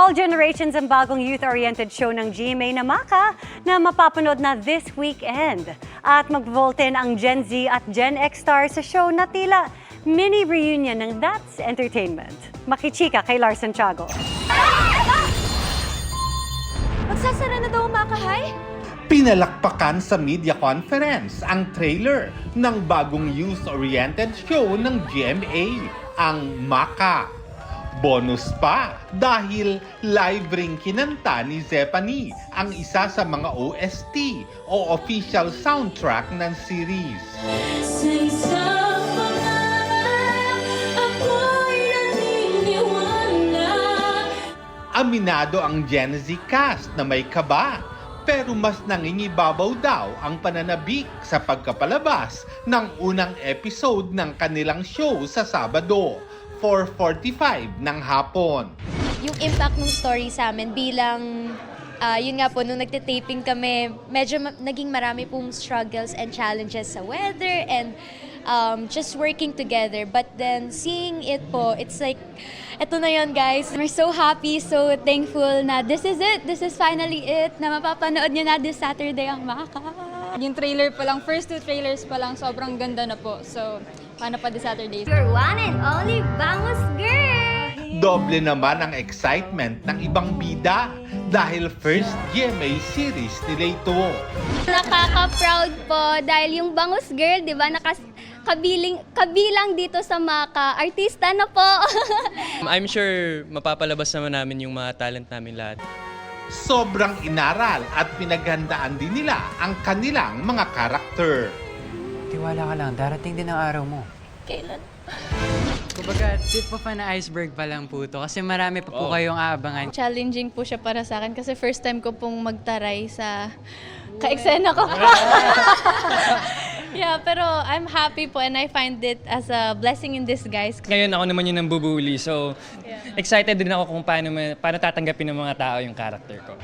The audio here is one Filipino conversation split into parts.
all generations ang bagong youth-oriented show ng GMA na Maka na mapapanood na this weekend. At mag-vote-in ang Gen Z at Gen X stars sa show na tila mini reunion ng That's Entertainment. Makichika kay Lars Santiago. Magsasara na daw ang Maka High? Pinalakpakan sa media conference ang trailer ng bagong youth-oriented show ng GMA, ang Maka. Bonus pa dahil live ring kinanta ni Zephanie ang isa sa mga OST o official soundtrack ng series. Aminado ang Gen Z cast na may kaba, pero mas nangingibabaw daw ang pananabik sa pagkapalabas ng unang episode ng kanilang show sa Sabado, 4:45 ng hapon. Yung impact ng story sa amin bilang, yun nga po, nung nagtitaping kami, medyo naging marami pong struggles and challenges sa weather and just working together. But then seeing it po, it's like, eto na yun guys. We're so happy, so thankful na this is it. This is finally it, na mapapanood nyo na this Saturday ang Maka. Yung trailer pa lang, first 2 trailers pa lang, sobrang ganda na po. So, paano pa this Saturday? Your one and only Bangus Girl! Doble naman ang excitement ng ibang bida dahil first GMA series nila ito. Nakaka-proud po dahil yung Bangus Girl, di ba, kabilang dito sa Maka. Artista na po! I'm sure mapapalabas naman namin yung mga talent namin lahat. Sobrang inaral at pinaghandaan din nila ang kanilang mga karakter. Tiwala ka lang, darating din ang araw mo. Kailan? Kumbaga, tip of an iceberg pa lang po ito kasi marami pa po kayong aabangan. Challenging po siya para sa akin kasi first time ko pong magtaray sa ka-eksena ko. Yeah, pero I'm happy po and I find it as a blessing in disguise. Ngayon ako naman yung nambubuli, so excited din ako kung paano tatanggapin ng mga tao yung character ko.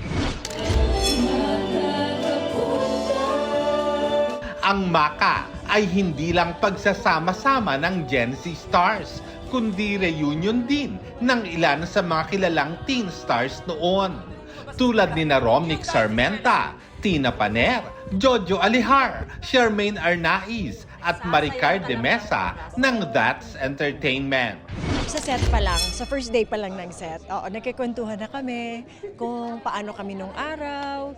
Ang Maka ay hindi lang pagsasama-sama ng Gen Z stars, kundi reunion din ng ilan sa mga kilalang teen stars noon. Tulad ni Romnick Sarmenta, Tina Paner, Jojo Alihar, Charmaine Arnaiz at Maricar de Mesa ng That's Entertainment. Sa set pa lang, sa first day pa lang ng set, nagkikwentuhan na kami kung paano kami nung araw.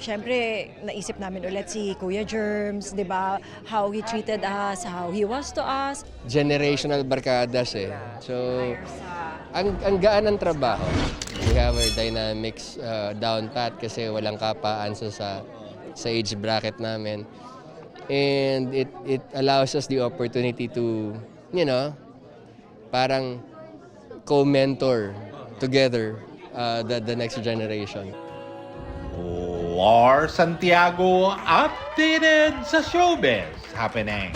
Siyempre, naisip namin ulit si Kuya Germs, di ba? How he treated us, how he was to us. Generational barkadas eh. So, ang gaan ng trabaho. We have our dynamics down pat kasi walang kapaan sa age bracket namin. And it allows us the opportunity to, parang co-mentor together the next generation. Lars Santiago, updated sa showbiz happening.